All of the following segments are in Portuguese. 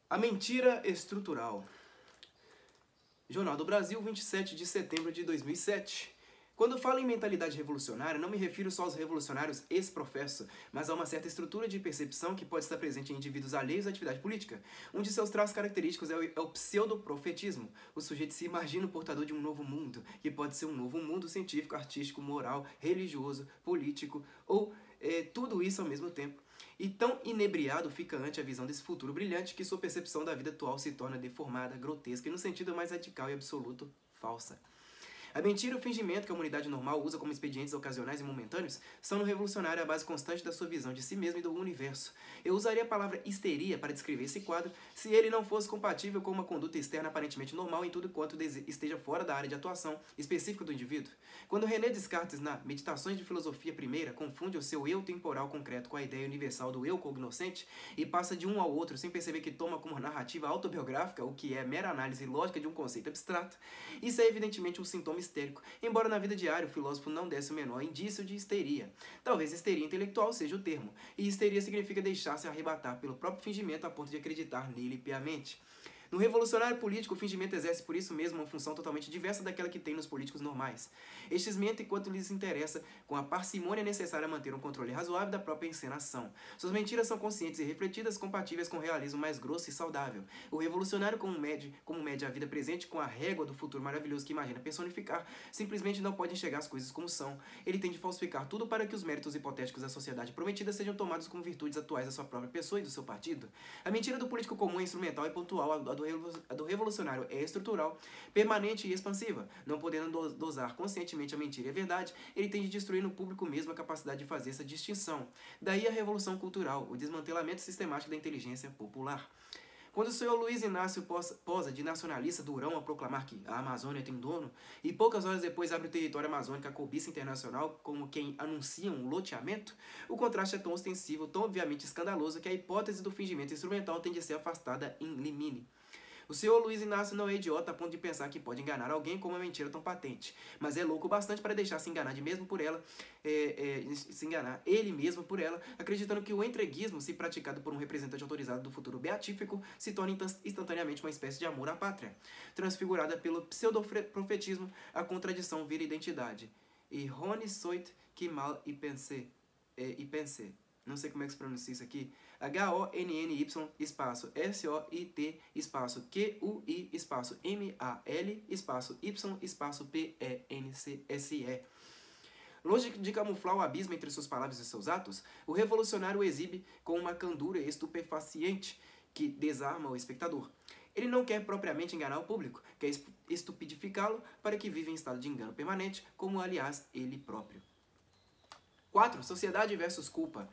A mentira estrutural. Jornal do Brasil, 27 de setembro de 2007. Quando falo em mentalidade revolucionária, não me refiro só aos revolucionários ex-professo, mas a uma certa estrutura de percepção que pode estar presente em indivíduos alheios à atividade política. Um de seus traços característicos é o pseudoprofetismo. O sujeito se imagina o portador de um novo mundo, que pode ser um novo mundo científico, artístico, moral, religioso, político, ou tudo isso ao mesmo tempo. E tão inebriado fica ante a visão desse futuro brilhante que sua percepção da vida atual se torna deformada, grotesca e, no sentido mais radical e absoluto, falsa. A mentira e o fingimento que a humanidade normal usa como expedientes ocasionais e momentâneos são no revolucionário a base constante da sua visão de si mesmo e do universo. Eu usaria a palavra histeria para descrever esse quadro se ele não fosse compatível com uma conduta externa aparentemente normal em tudo quanto esteja fora da área de atuação específica do indivíduo. Quando René Descartes, na Meditações de Filosofia I, confunde o seu eu temporal concreto com a ideia universal do eu cognoscente e passa de um ao outro sem perceber que toma como narrativa autobiográfica o que é mera análise lógica de um conceito abstrato, isso é evidentemente um sintoma histérico, embora na vida diária o filósofo não desse o menor indício de histeria. Talvez histeria intelectual seja o termo, e histeria significa deixar-se arrebatar pelo próprio fingimento a ponto de acreditar nele piamente. No revolucionário político, o fingimento exerce por isso mesmo uma função totalmente diversa daquela que tem nos políticos normais. Estes mentem enquanto lhes interessa, com a parcimônia necessária a manter um controle razoável da própria encenação. Suas mentiras são conscientes e refletidas, compatíveis com o realismo mais grosso e saudável. O revolucionário, como mede a vida presente com a régua do futuro maravilhoso que imagina personificar, simplesmente não pode enxergar as coisas como são. Ele tem de falsificar tudo para que os méritos hipotéticos da sociedade prometida sejam tomados como virtudes atuais da sua própria pessoa e do seu partido. A mentira do político comum é instrumental e pontual, a do revolucionário é estrutural, permanente e expansiva. Não podendo dosar conscientemente a mentira e a verdade, ele tem de destruir no público mesmo a capacidade de fazer essa distinção. Daí a revolução cultural, o desmantelamento sistemático da inteligência popular. Quando o senhor Luiz Inácio posa de nacionalista durão a proclamar que a Amazônia tem dono, e poucas horas depois abre o território amazônico à cobiça internacional como quem anuncia um loteamento, o contraste é tão ostensivo, tão obviamente escandaloso, que a hipótese do fingimento instrumental tem de ser afastada in limine. O senhor Luiz Inácio não é idiota a ponto de pensar que pode enganar alguém com uma mentira tão patente, mas é louco bastante para deixar se enganar se enganar ele mesmo por ela, acreditando que o entreguismo, se praticado por um representante autorizado do futuro beatífico, se torna instantaneamente uma espécie de amor à pátria, transfigurada pelo pseudoprofetismo, a contradição vira identidade. E Rony soit que mal y pense. Não sei como é que se pronuncia isso aqui. H-O-N-N-Y, espaço S-O-I-T, espaço Q-U-I, espaço M-A-L, espaço Y, espaço P-E-N-C-S-E. Longe de camuflar o abismo entre suas palavras e seus atos, o revolucionário o exibe com uma candura estupefaciente que desarma o espectador. Ele não quer propriamente enganar o público, quer estupidificá-lo para que viva em estado de engano permanente, como aliás ele próprio. 4. Sociedade versus culpa.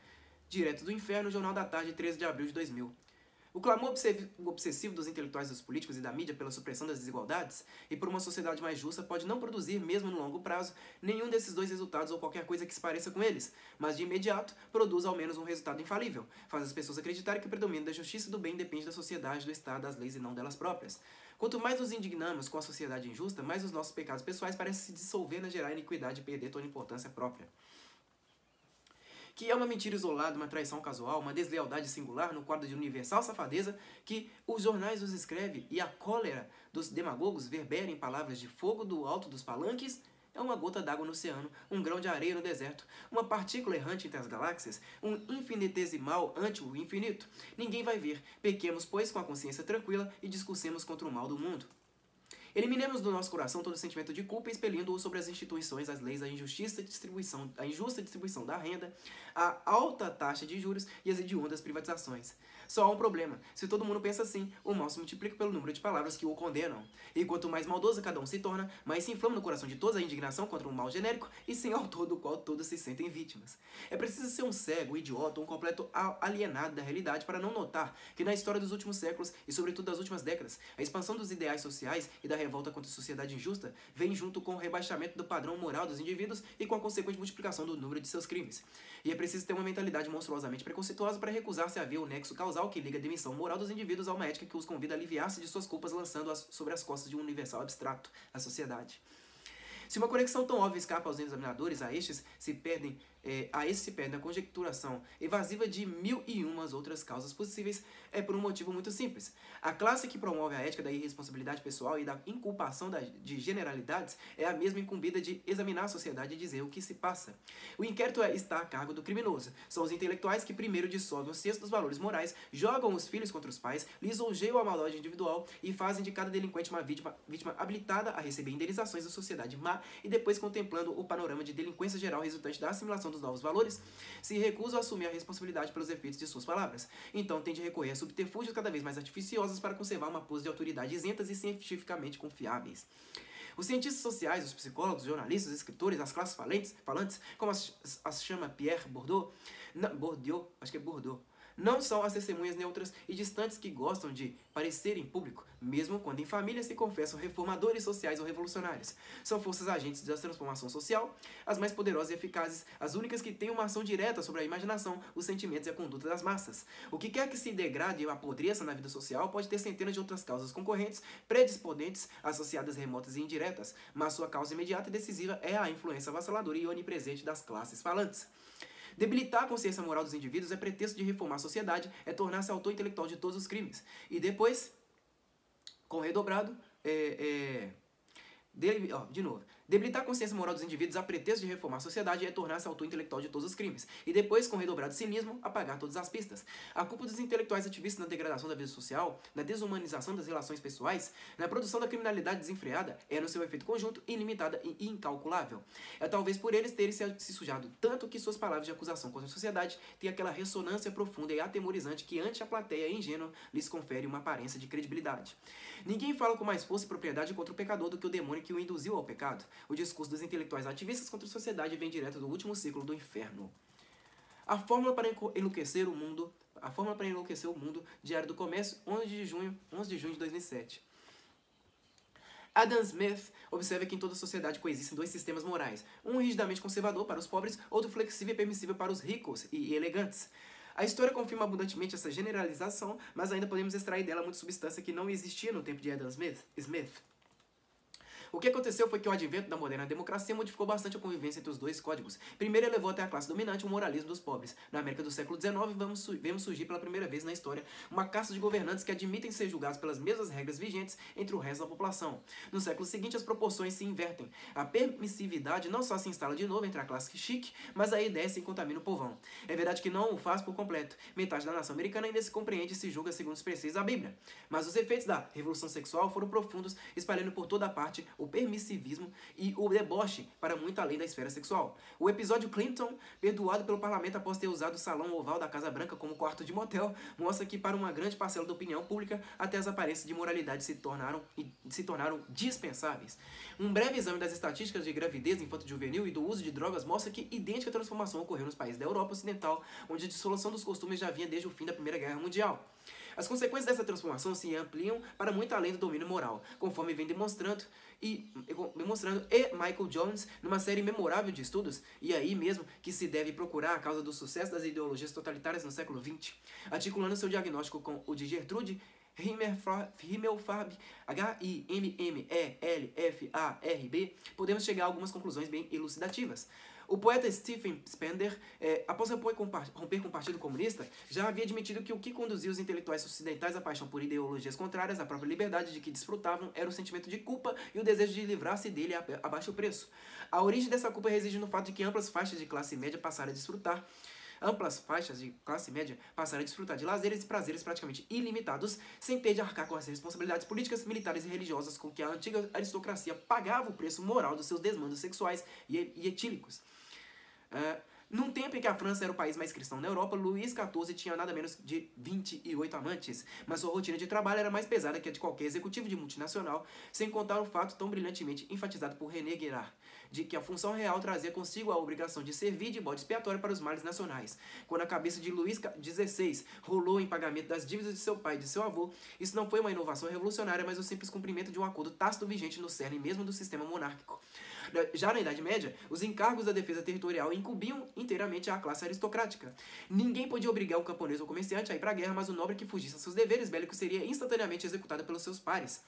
Direto do Inferno, Jornal da Tarde, 13 de abril de 2000. O clamor obsessivo dos intelectuais, dos políticos e da mídia pela supressão das desigualdades e por uma sociedade mais justa pode não produzir, mesmo no longo prazo, nenhum desses dois resultados ou qualquer coisa que se pareça com eles, mas de imediato produz ao menos um resultado infalível. Faz as pessoas acreditarem que o predomínio da justiça e do bem depende da sociedade, do Estado, das leis e não delas próprias. Quanto mais nos indignamos com a sociedade injusta, mais os nossos pecados pessoais parecem se dissolver na geral iniquidade e perder toda a importância própria. Que é uma mentira isolada, uma traição casual, uma deslealdade singular no quadro de universal safadeza que os jornais os escrevem e a cólera dos demagogos verbera em palavras de fogo do alto dos palanques, é uma gota d'água no oceano, um grão de areia no deserto, uma partícula errante entre as galáxias, um infinitesimal ante o infinito. Ninguém vai ver. Pequemos, pois, com a consciência tranquila e discursemos contra o mal do mundo. Eliminemos do nosso coração todo sentimento de culpa, expelindo-o sobre as instituições, as leis, a injusta distribuição da renda, a alta taxa de juros e as hediondas privatizações. Só há um problema. Se todo mundo pensa assim, o mal se multiplica pelo número de palavras que o condenam. E quanto mais maldoso cada um se torna, mais se inflama no coração de todos a indignação contra um mal genérico e sem autor do qual todos se sentem vítimas. É preciso ser um cego, um idiota, um completo alienado da realidade para não notar que na história dos últimos séculos e sobretudo das últimas décadas, a expansão dos ideais sociais e da revolta contra a sociedade injusta vem junto com o rebaixamento do padrão moral dos indivíduos e com a consequente multiplicação do número de seus crimes. E é preciso ter uma mentalidade monstruosamente preconceituosa para recusar-se a ver o nexo causal que liga a demissão moral dos indivíduos a uma ética que os convida a aliviar-se de suas culpas lançando-as sobre as costas de um universal abstrato, a sociedade. Se uma conexão tão óbvia escapa aos examinadores, a estes se perdem a esse se perde na conjecturação evasiva de 1001 outras causas possíveis por um motivo muito simples. A classe que promove a ética da irresponsabilidade pessoal e da inculpação de generalidades é a mesma incumbida de examinar a sociedade e dizer o que se passa. O inquérito está a cargo do criminoso. São os intelectuais que primeiro dissolvem o cesto dos valores morais, jogam os filhos contra os pais, lisonjeiam a maldade individual e fazem de cada delinquente uma vítima habilitada a receber indenizações da sociedade má e depois, contemplando o panorama de delinquência geral resultante da assimilação dos novos valores, se recusam a assumir a responsabilidade pelos efeitos de suas palavras. Então tende a recorrer a subterfúgios cada vez mais artificiosos para conservar uma pose de autoridade isentas e cientificamente confiáveis. Os cientistas sociais, os psicólogos, os jornalistas, os escritores, as classes falantes, como as chama Pierre Bourdieu, não são as testemunhas neutras e distantes que gostam de parecer em público, mesmo quando em família se confessam reformadores sociais ou revolucionários. São forças agentes da transformação social, as mais poderosas e eficazes, as únicas que têm uma ação direta sobre a imaginação, os sentimentos e a conduta das massas. O que quer que se degrade ou apodreça na vida social pode ter centenas de outras causas concorrentes, predisponentes, associadas remotas e indiretas, mas sua causa imediata e decisiva é a influência avassaladora e onipresente das classes falantes. Debilitar a consciência moral dos indivíduos é pretexto de reformar a sociedade, é tornar-se autor intelectual de todos os crimes. E depois, com redobrado, debilitar a consciência moral dos indivíduos a pretexto de reformar a sociedade é tornar-se autor intelectual de todos os crimes. E depois, com redobrado cinismo, apagar todas as pistas. A culpa dos intelectuais ativistas na degradação da vida social, na desumanização das relações pessoais, na produção da criminalidade desenfreada, é no seu efeito conjunto, ilimitada e incalculável. É talvez por eles terem se sujado tanto que suas palavras de acusação contra a sociedade têm aquela ressonância profunda e atemorizante que ante a plateia ingênua lhes confere uma aparência de credibilidade. Ninguém fala com mais força e propriedade contra o pecador do que o demônio que o induziu ao pecado. O discurso dos intelectuais ativistas contra a sociedade vem direto do último ciclo do inferno. A fórmula para enlouquecer o mundo, Diário do Comércio, 11 de junho de 2007. Adam Smith observa que em toda sociedade coexistem dois sistemas morais, um rigidamente conservador para os pobres, outro flexível e permissível para os ricos e elegantes. A história confirma abundantemente essa generalização, mas ainda podemos extrair dela muita substância que não existia no tempo de Adam Smith. O que aconteceu foi que o advento da moderna democracia modificou bastante a convivência entre os dois códigos. Primeiro, elevou até a classe dominante o moralismo dos pobres. Na América do século XIX, vemos surgir pela primeira vez na história uma casta de governantes que admitem ser julgados pelas mesmas regras vigentes entre o resto da população. No século seguinte, as proporções se invertem. A permissividade não só se instala de novo entre a classe chique, mas a ideia se contamina o povão. É verdade que não o faz por completo. Metade da nação americana ainda se compreende e se julga segundo os preceitos da Bíblia. Mas os efeitos da Revolução Sexual foram profundos, espalhando por toda a parte o permissivismo e o deboche para muito além da esfera sexual. O episódio Clinton, perdoado pelo parlamento após ter usado o salão oval da Casa Branca como quarto de motel, mostra que para uma grande parcela da opinião pública, até as aparências de moralidade se tornaram dispensáveis. Um breve exame das estatísticas de gravidez infanto-juvenil e do uso de drogas mostra que idêntica transformação ocorreu nos países da Europa Ocidental, onde a dissolução dos costumes já vinha desde o fim da Primeira Guerra Mundial. As consequências dessa transformação se ampliam para muito além do domínio moral, conforme vem demonstrando Michael Jones numa série memorável de estudos, e aí mesmo que se deve procurar a causa do sucesso das ideologias totalitárias no século XX, articulando seu diagnóstico com o de Gertrude Himmelfarb, Himmelfarb, podemos chegar a algumas conclusões bem elucidativas. O poeta Stephen Spender, após romper com o Partido Comunista, já havia admitido que o que conduzia os intelectuais ocidentais à paixão por ideologias contrárias à própria liberdade de que desfrutavam era o sentimento de culpa e o desejo de livrar-se dele a baixo preço. A origem dessa culpa reside no fato de que amplas faixas de classe média passaram a desfrutar de lazeres e prazeres praticamente ilimitados, sem ter de arcar com as responsabilidades políticas, militares e religiosas com que a antiga aristocracia pagava o preço moral dos seus desmandos sexuais e etílicos. Num tempo em que a França era o país mais cristão na Europa, Luís XIV tinha nada menos de 28 amantes, mas sua rotina de trabalho era mais pesada que a de qualquer executivo de multinacional, sem contar o fato tão brilhantemente enfatizado por René Girard, de que a função real trazia consigo a obrigação de servir de bode expiatório para os males nacionais. Quando a cabeça de Luís XVI rolou em pagamento das dívidas de seu pai e de seu avô, isso não foi uma inovação revolucionária, mas o simples cumprimento de um acordo tácito vigente no cerne mesmo do sistema monárquico. Já na Idade Média, os encargos da defesa territorial incumbiam inteiramente a classe aristocrática. Ninguém podia obrigar o camponês ou comerciante a ir para a guerra, mas o nobre que fugisse a seus deveres bélicos seria instantaneamente executado pelos seus pares.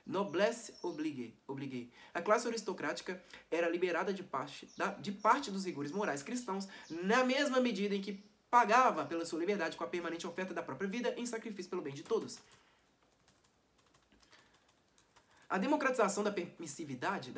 noblesse oblige. A classe aristocrática era liberada de parte dos rigores morais cristãos, na mesma medida em que pagava pela sua liberdade com a permanente oferta da própria vida em sacrifício pelo bem de todos. A democratização da permissividade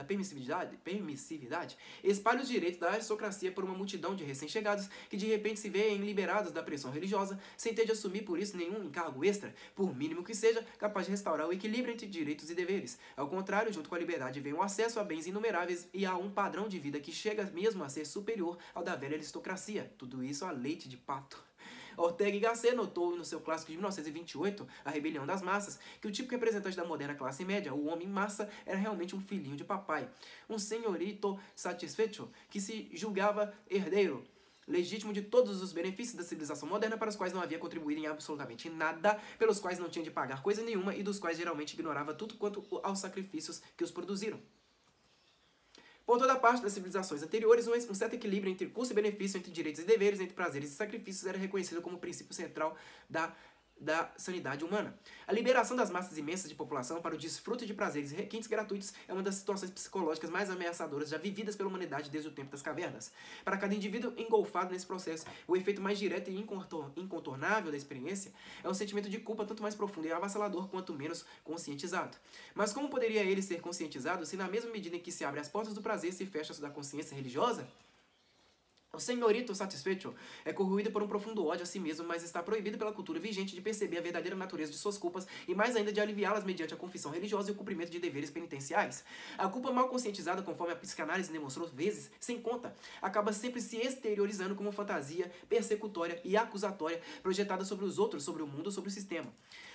espalha os direitos da aristocracia por uma multidão de recém-chegados que de repente se veem liberados da pressão religiosa, sem ter de assumir por isso nenhum encargo extra, por mínimo que seja, capaz de restaurar o equilíbrio entre direitos e deveres. Ao contrário, junto com a liberdade vem o acesso a bens inumeráveis e a um padrão de vida que chega mesmo a ser superior ao da velha aristocracia. Tudo isso a leite de pato. Ortega y Gasset notou no seu clássico de 1928, A Rebelião das Massas, que o típico representante da moderna classe média, o homem massa, era realmente um filhinho de papai, um senhorito satisfecho que se julgava herdeiro legítimo de todos os benefícios da civilização moderna para os quais não havia contribuído em absolutamente nada, pelos quais não tinha de pagar coisa nenhuma e dos quais geralmente ignorava tudo quanto aos sacrifícios que os produziram. Por toda parte das civilizações anteriores, um certo equilíbrio entre custo e benefício, entre direitos e deveres, entre prazeres e sacrifícios era reconhecido como princípio central da sanidade humana. A liberação das massas imensas de população para o desfrute de prazeres e requintes gratuitos é uma das situações psicológicas mais ameaçadoras já vividas pela humanidade desde o tempo das cavernas. Para cada indivíduo engolfado nesse processo, o efeito mais direto e incontornável da experiência é um sentimento de culpa tanto mais profundo e avassalador quanto menos conscientizado. Mas como poderia ele ser conscientizado se na mesma medida em que se abre as portas do prazer se fecha as da consciência religiosa? O senhorito satisfecho é corroído por um profundo ódio a si mesmo, mas está proibido pela cultura vigente de perceber a verdadeira natureza de suas culpas e mais ainda de aliviá-las mediante a confissão religiosa e o cumprimento de deveres penitenciais. A culpa mal conscientizada, conforme a psicanálise demonstrou vezes sem conta, acaba sempre se exteriorizando como fantasia persecutória e acusatória projetada sobre os outros, sobre o mundo, sobre o sistema.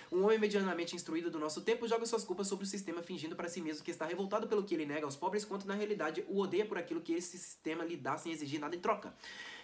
Um homem medianamente instruído do nosso tempo joga suas culpas sobre o sistema, fingindo para si mesmo que está revoltado pelo que ele nega aos pobres, quanto na realidade o odeia por aquilo que esse sistema lhe dá sem exigir nada em troca.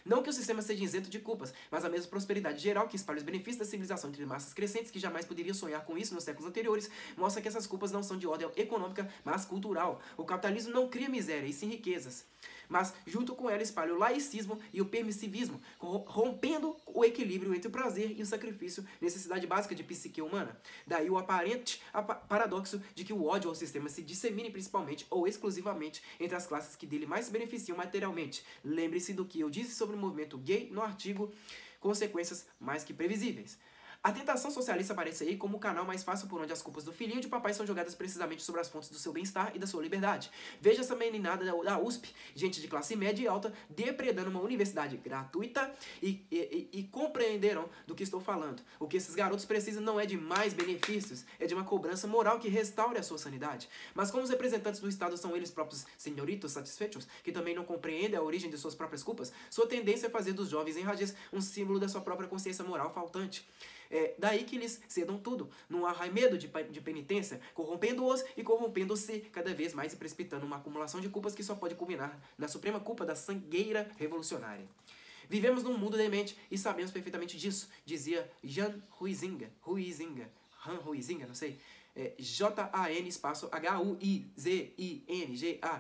Não que o sistema seja isento de culpas, mas a mesma prosperidade geral que espalha os benefícios da civilização entre massas crescentes, que jamais poderiam sonhar com isso nos séculos anteriores, mostra que essas culpas não são de ordem econômica, mas cultural. O capitalismo não cria miséria, e sim riquezas, mas junto com ela espalha o laicismo e o permissivismo, rompendo o equilíbrio entre o prazer e o sacrifício, necessidade básica de psique humana. Daí o aparente paradoxo de que o ódio ao sistema se dissemine principalmente ou exclusivamente entre as classes que dele mais se beneficiam materialmente. Lembre-se do que eu disse sobre o movimento gay no artigo Consequências Mais Que Previsíveis. A tentação socialista aparece aí como o canal mais fácil por onde as culpas do filhinho de papai são jogadas precisamente sobre as fontes do seu bem-estar e da sua liberdade. Veja essa meninada da USP, gente de classe média e alta, depredando uma universidade gratuita e compreenderão do que estou falando. O que esses garotos precisam não é de mais benefícios, é de uma cobrança moral que restaure a sua sanidade. Mas como os representantes do Estado são eles próprios senhoritos satisfeitos, que também não compreendem a origem de suas próprias culpas, sua tendência é fazer dos jovens enradidos um símbolo da sua própria consciência moral faltante. É daí que eles cedam tudo, num arremedo de penitência, corrompendo-os e corrompendo-se cada vez mais e precipitando uma acumulação de culpas que só pode culminar na suprema culpa da sangueira revolucionária. Vivemos num mundo demente e sabemos perfeitamente disso, dizia Jan Huizinga, não sei, Jan espaço Huizinga,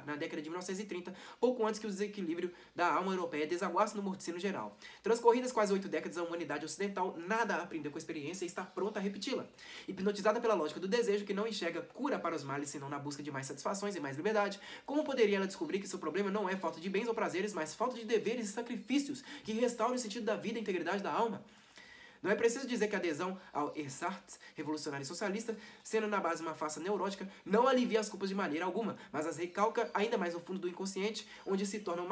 na década de 1930, pouco antes que o desequilíbrio da alma europeia desaguasse no morticínio geral. Transcorridas quase 8 décadas, a humanidade ocidental nada aprendeu com a experiência e está pronta a repeti-la. Hipnotizada pela lógica do desejo, que não enxerga cura para os males senão na busca de mais satisfações e mais liberdade, como poderia ela descobrir que seu problema não é falta de bens ou prazeres, mas falta de deveres e sacrifícios que restaurem o sentido da vida e a integridade da alma? Não é preciso dizer que a adesão ao Ersatz revolucionário e socialista, sendo na base uma farsa neurótica, não alivia as culpas de maneira alguma, mas as recalca ainda mais no fundo do inconsciente, onde se tornam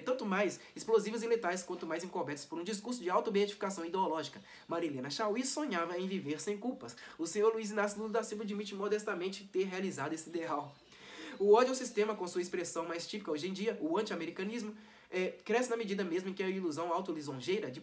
tanto mais explosivas e letais quanto mais encobertas por um discurso de auto-beatificação ideológica. Marilena Chauí sonhava em viver sem culpas. O senhor Luiz Inácio Lula da Silva admite modestamente ter realizado esse ideal. O ódio ao sistema, com sua expressão mais típica hoje em dia, o anti-americanismo, cresce na medida mesmo em que a ilusão autolisonjeira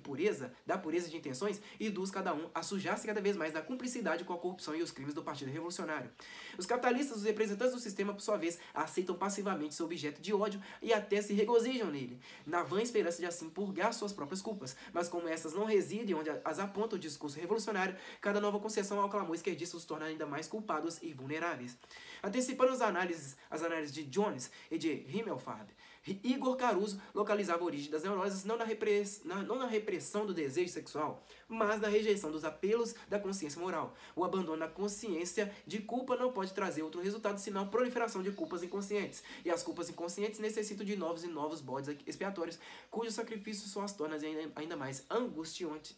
da pureza de intenções, induz cada um a sujar-se cada vez mais da cumplicidade com a corrupção e os crimes do Partido Revolucionário. Os capitalistas, os representantes do sistema, por sua vez, aceitam passivamente seu objeto de ódio e até se regozijam nele, na vã esperança de assim purgar suas próprias culpas. Mas como essas não residem onde as aponta o discurso revolucionário, cada nova concessão ao clamor esquerdista os torna ainda mais culpados e vulneráveis. Antecipando as análises de Jones e de Himmelfarb, Igor Caruso localizava a origem das neuroses não na repressão do desejo sexual, mas na rejeição dos apelos da consciência moral. O abandono da consciência de culpa não pode trazer outro resultado senão a proliferação de culpas inconscientes. E as culpas inconscientes necessitam de novos e novos bodes expiatórios, cujo sacrifício só as torna ainda mais angustiantes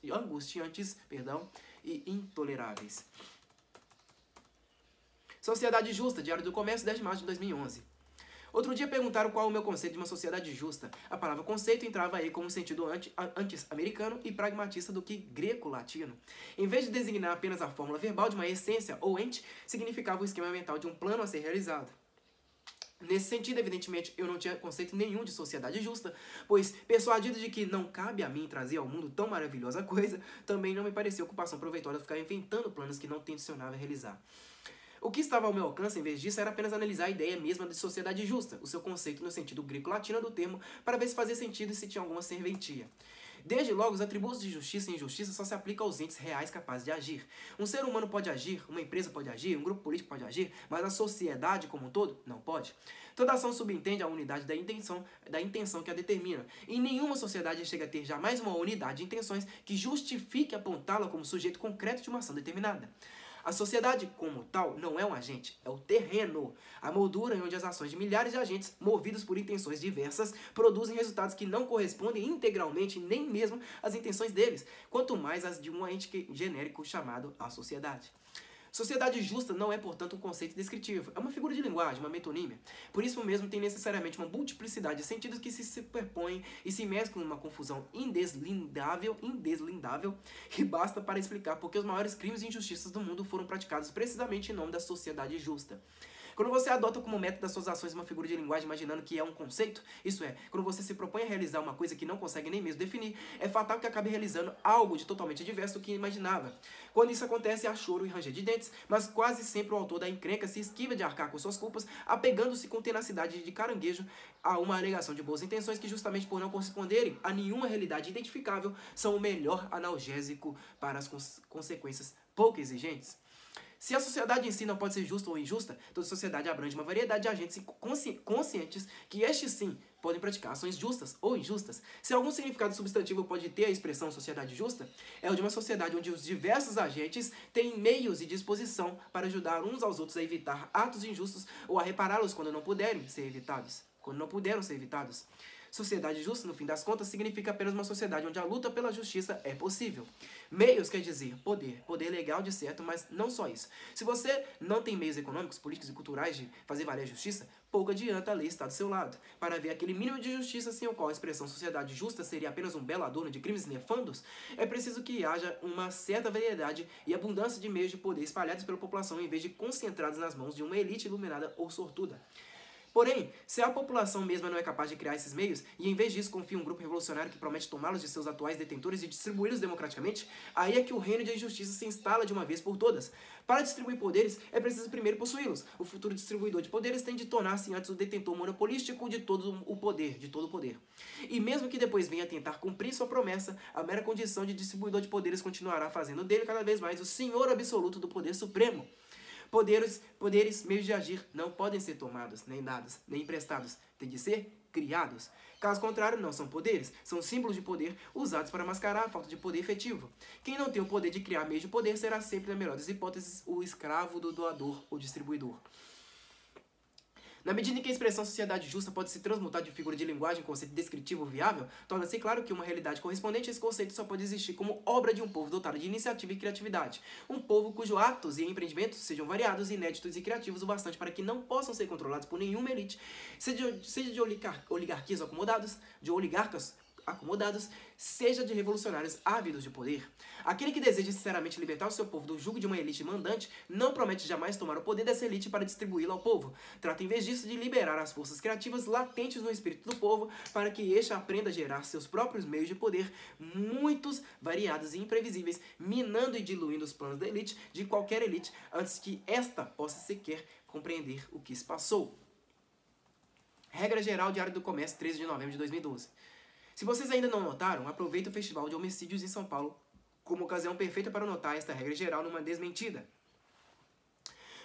e intoleráveis. Sociedade Justa, Diário do Comércio, 10 de março de 2011. Outro dia perguntaram qual é o meu conceito de uma sociedade justa. A palavra conceito entrava aí como sentido antes americano e pragmatista do que greco-latino. Em vez de designar apenas a fórmula verbal de uma essência ou ente, significava o esquema mental de um plano a ser realizado. Nesse sentido, evidentemente, eu não tinha conceito nenhum de sociedade justa, pois, persuadido de que não cabe a mim trazer ao mundo tão maravilhosa coisa, também não me parecia ocupação proveitosa ficar inventando planos que não tencionava realizar. O que estava ao meu alcance, em vez disso, era apenas analisar a ideia mesma de sociedade justa, o seu conceito no sentido greco-latino do termo, para ver se fazia sentido e se tinha alguma serventia. Desde logo, os atributos de justiça e injustiça só se aplicam aos entes reais capazes de agir. Um ser humano pode agir, uma empresa pode agir, um grupo político pode agir, mas a sociedade como um todo não pode. Toda ação subentende a unidade da intenção que a determina. E nenhuma sociedade chega a ter jamais uma unidade de intenções que justifique apontá-la como sujeito concreto de uma ação determinada. A sociedade, como tal, não é um agente, é o terreno, a moldura em onde as ações de milhares de agentes, movidos por intenções diversas, produzem resultados que não correspondem integralmente nem mesmo às intenções deles, quanto mais as de um ente genérico chamado a sociedade. Sociedade justa não é, portanto, um conceito descritivo. É uma figura de linguagem, uma metonímia. Por isso mesmo, tem necessariamente uma multiplicidade de sentidos que se superpõem e se mesclam numa confusão indeslindável, que basta para explicar porque os maiores crimes e injustiças do mundo foram praticados precisamente em nome da sociedade justa. Quando você adota como método das suas ações uma figura de linguagem imaginando que é um conceito, isso é, quando você se propõe a realizar uma coisa que não consegue nem mesmo definir, é fatal que acabe realizando algo de totalmente diverso do que imaginava. Quando isso acontece, há choro e ranger de dentes, mas quase sempre o autor da encrenca se esquiva de arcar com suas culpas, apegando-se com tenacidade de caranguejo a uma alegação de boas intenções que, justamente por não corresponderem a nenhuma realidade identificável, são o melhor analgésico para as consequências pouco exigentes. Se a sociedade em si não pode ser justa ou injusta, toda sociedade abrange uma variedade de agentes conscientes que estes sim podem praticar ações justas ou injustas. Se algum significado substantivo pode ter a expressão sociedade justa, é o de uma sociedade onde os diversos agentes têm meios e disposição para ajudar uns aos outros a evitar atos injustos ou a repará-los quando não puderam ser evitados. Sociedade justa, no fim das contas, significa apenas uma sociedade onde a luta pela justiça é possível. Meios quer dizer poder legal de certo, mas não só isso. Se você não tem meios econômicos, políticos e culturais de fazer valer a justiça, pouco adianta a lei estar do seu lado. Para ver aquele mínimo de justiça sem o qual a expressão sociedade justa seria apenas um belo adorno de crimes nefandos, é preciso que haja uma certa variedade e abundância de meios de poder espalhados pela população em vez de concentrados nas mãos de uma elite iluminada ou sortuda. Porém, se a população mesma não é capaz de criar esses meios, e em vez disso confia em um grupo revolucionário que promete tomá-los de seus atuais detentores e distribuí-los democraticamente, aí é que o reino da injustiça se instala de uma vez por todas. Para distribuir poderes, é preciso primeiro possuí-los. O futuro distribuidor de poderes tem de tornar-se antes o detentor monopolístico de todo o poder. E mesmo que depois venha tentar cumprir sua promessa, a mera condição de distribuidor de poderes continuará fazendo dele cada vez mais o senhor absoluto do poder supremo. Poderes, meios de agir, não podem ser tomados, nem dados, nem emprestados. Tem de ser criados. Caso contrário, não são poderes, são símbolos de poder usados para mascarar a falta de poder efetivo. Quem não tem o poder de criar meios de poder será sempre, na melhor das hipóteses, o escravo do doador ou distribuidor. Na medida em que a expressão sociedade justa pode se transmutar de figura de linguagem em conceito descritivo viável, torna-se claro que uma realidade correspondente a esse conceito só pode existir como obra de um povo dotado de iniciativa e criatividade. Um povo cujos atos e empreendimentos sejam variados, inéditos e criativos o bastante para que não possam ser controlados por nenhuma elite, seja de oligarquias acomodados, de oligarcas acomodados, seja de revolucionários ávidos de poder. Aquele que deseja sinceramente libertar o seu povo do jugo de uma elite mandante não promete jamais tomar o poder dessa elite para distribuí-lo ao povo. Trata, em vez disso, de liberar as forças criativas latentes no espírito do povo para que este aprenda a gerar seus próprios meios de poder, muitos, variados e imprevisíveis, minando e diluindo os planos da elite, de qualquer elite, antes que esta possa sequer compreender o que se passou. Regra Geral, Diário do Comércio, 13 de novembro de 2012. Se vocês ainda não notaram, aproveite o Festival de Homicídios em São Paulo como ocasião perfeita para notar esta regra geral numa desmentida.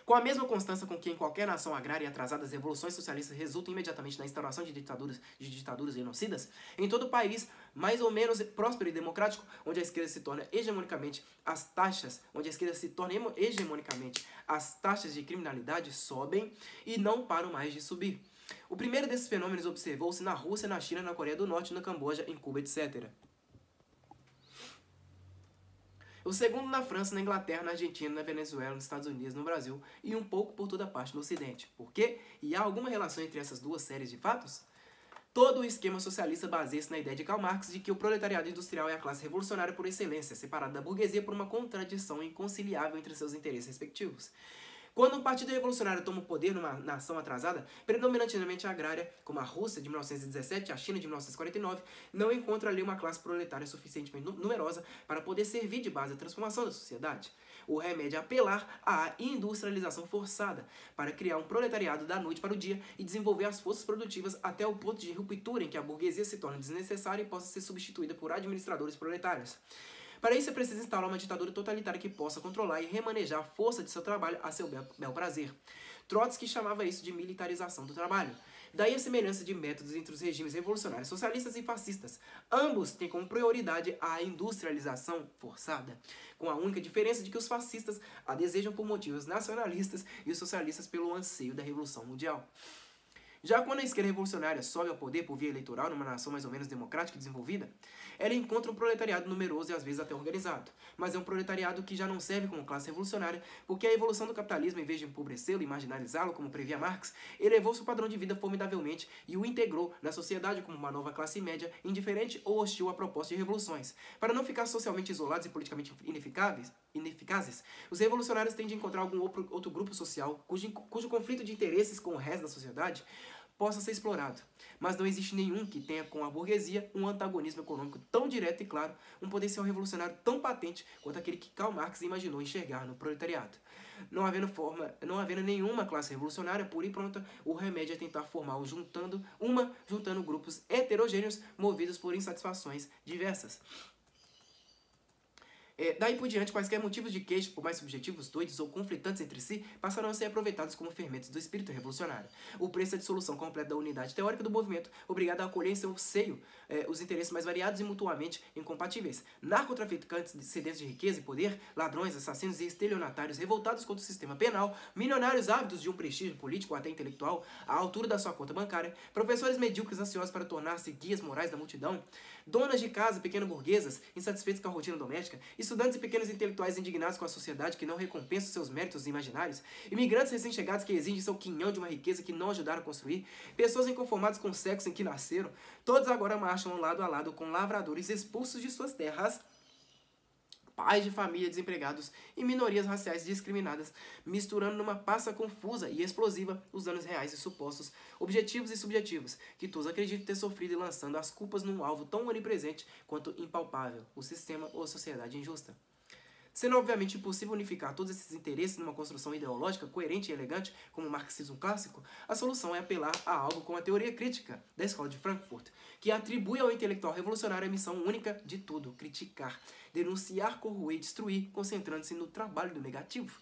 Com a mesma constância com que em qualquer nação agrária e atrasada as revoluções socialistas resultam imediatamente na instauração de ditaduras genocidas, em todo o país mais ou menos próspero e democrático, onde a esquerda se torna hegemonicamente as taxas de criminalidade sobem e não param mais de subir. O primeiro desses fenômenos observou-se na Rússia, na China, na Coreia do Norte, na Camboja, em Cuba, etc. O segundo na França, na Inglaterra, na Argentina, na Venezuela, nos Estados Unidos, no Brasil e um pouco por toda parte do Ocidente. Por quê? E há alguma relação entre essas duas séries de fatos? Todo o esquema socialista baseia-se na ideia de Karl Marx de que o proletariado industrial é a classe revolucionária por excelência, separada da burguesia por uma contradição inconciliável entre seus interesses respectivos. Quando um partido revolucionário toma o poder numa nação atrasada, predominantemente agrária, como a Rússia de 1917 e a China de 1949, não encontra ali uma classe proletária suficientemente numerosa para poder servir de base à transformação da sociedade. O remédio é apelar à industrialização forçada, para criar um proletariado da noite para o dia e desenvolver as forças produtivas até o ponto de ruptura em que a burguesia se torne desnecessária e possa ser substituída por administradores proletários. Para isso é preciso instaurar uma ditadura totalitária que possa controlar e remanejar a força de seu trabalho a seu bel prazer. Trotsky chamava isso de militarização do trabalho. Daí a semelhança de métodos entre os regimes revolucionários socialistas e fascistas. Ambos têm como prioridade a industrialização forçada, com a única diferença de que os fascistas a desejam por motivos nacionalistas e os socialistas pelo anseio da Revolução Mundial. Já quando a esquerda revolucionária sobe ao poder por via eleitoral numa nação mais ou menos democrática e desenvolvida, ela encontra um proletariado numeroso e às vezes até organizado. Mas é um proletariado que já não serve como classe revolucionária, porque a evolução do capitalismo, em vez de empobrecê-lo e marginalizá-lo, como previa Marx, elevou seu padrão de vida formidavelmente e o integrou na sociedade como uma nova classe média, indiferente ou hostil à proposta de revoluções. Para não ficar socialmente isolados e politicamente ineficazes, os revolucionários têm de encontrar algum outro grupo social cujo conflito de interesses com o resto da sociedade possa ser explorado. Mas não existe nenhum que tenha com a burguesia um antagonismo econômico tão direto e claro, um potencial revolucionário tão patente quanto aquele que Karl Marx imaginou enxergar no proletariado. Não havendo nenhuma classe revolucionária pura e pronta, o remédio é tentar formar juntando grupos heterogêneos movidos por insatisfações diversas. Daí por diante, quaisquer motivos de queixa, por mais subjetivos, doidos ou conflitantes entre si, passarão a ser aproveitados como fermentos do espírito revolucionário. O preço é a dissolução completa da unidade teórica do movimento, obrigado a acolher em seu seio os interesses mais variados e mutuamente incompatíveis. Narcotraficantes sedentos de riqueza e poder, ladrões, assassinos e estelionatários revoltados contra o sistema penal, milionários ávidos de um prestígio político ou até intelectual à altura da sua conta bancária, professores medíocres ansiosos para tornar-se guias morais da multidão, donas de casa pequeno-burguesas insatisfeitas com a rotina doméstica, estudantes e pequenos intelectuais indignados com a sociedade que não recompensa os seus méritos imaginários, imigrantes recém-chegados que exigem seu quinhão de uma riqueza que não ajudaram a construir, pessoas inconformadas com o sexo em que nasceram, todos agora marcham lado a lado com lavradores expulsos de suas terras, pais de família desempregados e minorias raciais discriminadas, misturando numa pasta confusa e explosiva os danos reais e supostos, objetivos e subjetivos, que todos acreditam ter sofrido e lançando as culpas num alvo tão onipresente quanto impalpável, o sistema ou a sociedade injusta. Sendo obviamente impossível unificar todos esses interesses numa construção ideológica coerente e elegante, como o marxismo clássico, a solução é apelar a algo como a teoria crítica da Escola de Frankfurt, que atribui ao intelectual revolucionário a missão única de tudo, criticar, denunciar, corroer e destruir, concentrando-se no trabalho do negativo,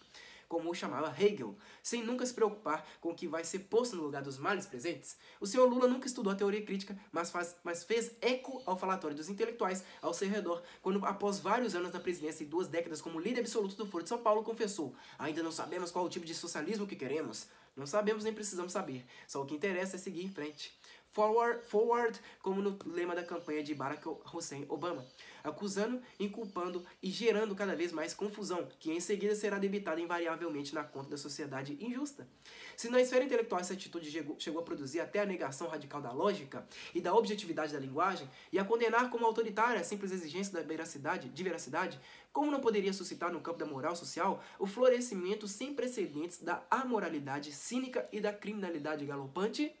como o chamava Hegel, sem nunca se preocupar com o que vai ser posto no lugar dos males presentes. O Sr. Lula nunca estudou a teoria crítica, mas fez eco ao falatório dos intelectuais ao seu redor, quando, após vários anos na presidência e 2 décadas como líder absoluto do Foro de São Paulo, confessou: ainda não sabemos qual o tipo de socialismo que queremos. Não sabemos nem precisamos saber, só o que interessa é seguir em frente. Forward, como no lema da campanha de Barack Hussein Obama, acusando, inculpando e gerando cada vez mais confusão, que em seguida será debitada invariavelmente na conta da sociedade injusta. Se na esfera intelectual essa atitude chegou a produzir até a negação radical da lógica e da objetividade da linguagem, e a condenar como autoritária a simples exigência de veracidade, como não poderia suscitar no campo da moral social o florescimento sem precedentes da amoralidade cínica e da criminalidade galopante?